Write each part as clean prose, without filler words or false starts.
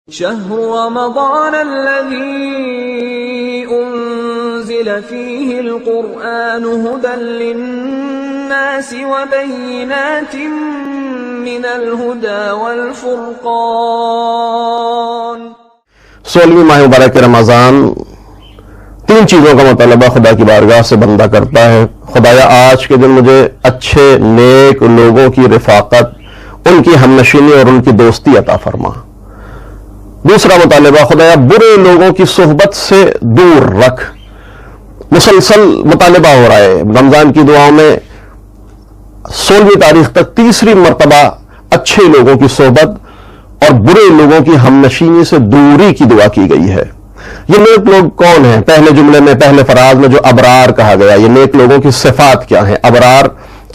شهر رمضان الذي أنزل فيه القرآن هدى للناس وبينات من الهدى والفرقان۔ 16ویں ماہ مبارک رمضان تین چیزوں کا مطالبہ خدا کی بارگاہ سے بندہ کرتا ہے۔ خدایا آج کے دن مجھے اچھے نیک لوگوں کی رفاقت، ان کی ہمنشینی اور ان کی دوستی عطا فرما۔ دوسرا مطالبہ، خدایا برے لوگوں کی صحبت سے دور رکھ۔ مسلسل مطالبہ ہو رہا ہے رمضان کی دعاؤں میں 16ویں تاریخ تک تیسری مرتبہ اچھے لوگوں کی صحبت اور برے لوگوں کی ہمنشینی سے دوری کی دعا کی گئی ہے۔ یہ نیک لوگ کون ہیں؟ پہلے جملے میں، پہلے فراز میں جو ابرار کہا گیا، یہ نیک لوگوں کی صفات کیا ہیں؟ ابرار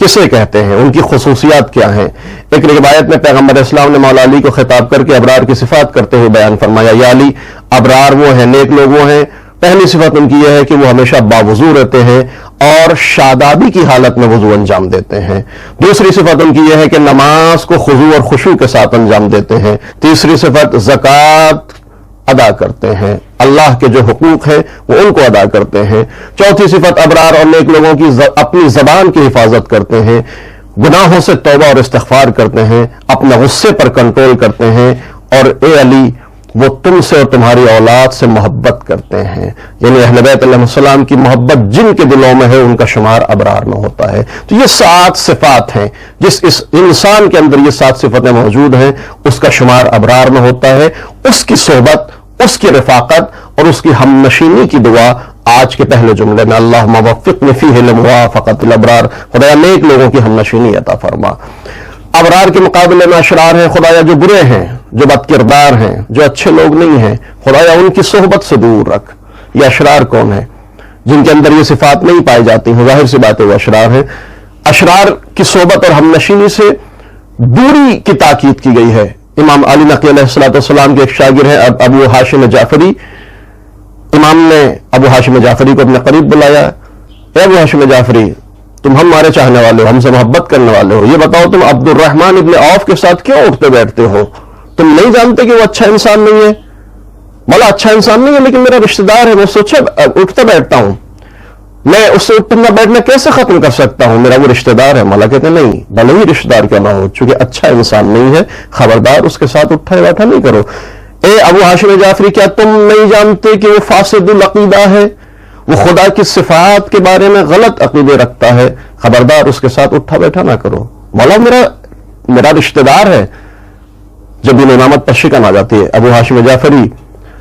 کسے کہتے ہیں؟ ان کی خصوصیات کیا ہیں؟ ایک روایت میں پیغمبر اسلام نے مولا علی کو خطاب کر کے ابرار کی صفات کرتے ہوئے بیان فرمایا، یا علی، ابرار وہ ہیں، نیک لوگ وہ ہیں، پہلی صفت ان کی یہ ہے کہ وہ ہمیشہ باوضو رہتے ہیں اور شادابی کی حالت میں وضو انجام دیتے ہیں۔ دوسری صفت ان کی یہ ہے کہ نماز کو خضوع اور خشوع کے ساتھ انجام دیتے ہیں۔ تیسری صفت زکوٰۃ ادا کرتے ہیں، اللہ کے جو حقوق ہیں وہ ان کو ادا کرتے ہیں۔ چوتھی صفت، ابرار اور نیک لوگوں کی اپنی زبان کی حفاظت کرتے ہیں، گناہوں سے توبہ اور استغفار کرتے ہیں، اپنے غصے پر کنٹرول کرتے ہیں، اور اے علی، وہ تم سے اور تمہاری اولاد سے محبت کرتے ہیں۔ یعنی اہل بیت علیہ السلام کی محبت جن کے دلوں میں ہے ان کا شمار ابرار میں ہوتا ہے۔ تو یہ 7 صفات ہیں، جس اس انسان کے اندر یہ 7 صفتیں موجود ہیں، اس کا شمار ابرار میں ہوتا ہے۔ اس کی صحبت، اس کی رفاقت اور اس کی ہمنشینی کی دعا آج کے پہلے جملے میں، اللہم وفقنی فیہ لموافقۃ الابرار، خدایا نیک لوگوں کی ہمنشینی عطا فرما۔ ابرار کے مقابلے میں اشرار ہیں، خدایا جو برے ہیں، جو بد کردار ہیں، جو اچھے لوگ نہیں ہیں، خدایا ان کی صحبت سے دور رکھ۔ یہ اشرار کون ہیں؟ جن کے اندر یہ صفات نہیں پائی جاتی ہیں، ظاہر سی بات ہے وہ اشرار ہیں۔ اشرار کی صحبت اور ہمنشینی سے دوری کی تاکید کی گئی ہے۔ امام علی نقی علیہ السلام کے ایک شاگرد ہیں ابو ہاشم جعفری۔ امام نے ابو ہاشم جعفری کو اپنے قریب بلایا، اے ابو ہاشم جعفری، تم ہمارے چاہنے والے ہو، ہم سے محبت کرنے والے ہو، یہ بتاؤ تم عبد الرحمن ابن عوف کے ساتھ کیوں اٹھتے بیٹھتے ہو؟ تم نہیں جانتے کہ وہ اچھا انسان نہیں ہے؟ مولا اچھا انسان نہیں ہے لیکن میرا رشتہ دار ہے، میں سوچے اٹھتا بیٹھتا ہوں، میں اس سے اٹھنا بیٹھنا کیسے ختم کر سکتا ہوں؟ میرا وہ رشتہ دار ہے۔ مولا کہتے ہیں نہیں، بھلے ہی رشتہ دار کیا نہ ہو، چونکہ اچھا انسان نہیں ہے، خبردار اس کے ساتھ اٹھا بیٹھا نہیں کرو۔ اے ابو ہاشم جعفری، کیا تم نہیں جانتے کہ وہ فاسد العقیدہ ہے؟ وہ خدا کی صفات کے بارے میں غلط عقیدے رکھتا ہے، خبردار اس کے ساتھ اٹھا بیٹھا نہ کرو۔ مولا میرا رشتہ دار ہے۔ جب ان امامت پر شکن آ جاتی ہے، ابو ہاشم جعفری،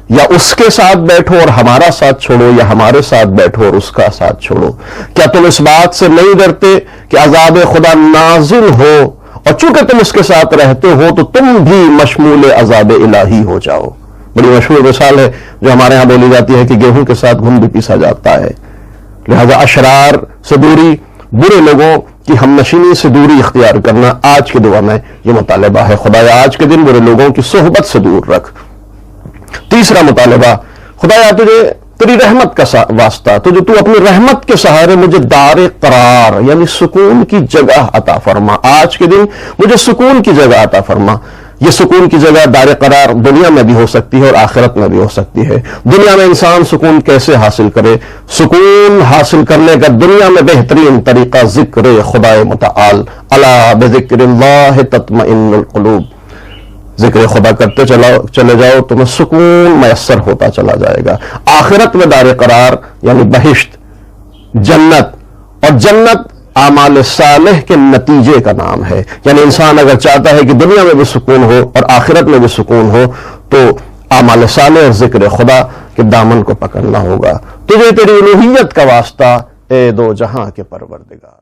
یا اس کے ساتھ بیٹھو اور ہمارا ساتھ چھوڑو، یا ہمارے ساتھ بیٹھو اور اس کا ساتھ چھوڑو۔ کیا تم اس بات سے نہیں ڈرتے کہ عذاب خدا نازل ہو، اور چونکہ تم اس کے ساتھ رہتے ہو تو تم بھی مشمول عذاب الہی ہو جاؤ؟ بڑی مشہور مثال ہے جو ہمارے ہاں بولی جاتی ہے کہ گیہوں کے ساتھ گھن بھی پیسا جاتا ہے۔ لہذا اشرار سے دوری، برے لوگوں کی ہمنشینی سے دوری اختیار کرنا آج کے دعا میں یہ مطالبہ ہے۔ خدایا آج کے دن برے لوگوں کی صحبت سے دور رکھ۔ تیسرا مطالبہ، خدایا تجھے تیری رحمت کا واسطہ، تو اپنی رحمت کے سہارے مجھے دار قرار یعنی سکون کی جگہ عطا فرما۔ آج کے دن مجھے سکون کی جگہ عطا فرما۔ یہ سکون کی جگہ دار قرار دنیا میں بھی ہو سکتی ہے اور آخرت میں بھی ہو سکتی ہے۔ دنیا میں انسان سکون کیسے حاصل کرے؟ سکون حاصل کرنے کا دنیا میں بہترین طریقہ ذکر خدا متعال، الا بذکر اللہ تطمئن القلوب۔ ذکر خدا کرتے چلے جاؤ، تمہیں سکون میسر ہوتا چلا جائے گا۔ آخرت میں دار قرار یعنی بہشت، جنت، اور جنت اعمال صالح کے نتیجے کا نام ہے۔ یعنی انسان اگر چاہتا ہے کہ دنیا میں بھی سکون ہو اور آخرت میں بھی سکون ہو تو اعمال صالح اور ذکر خدا کے دامن کو پکڑنا ہوگا۔ تجھے تیری الوہیت کا واسطہ، اے دو جہاں کے پروردگار۔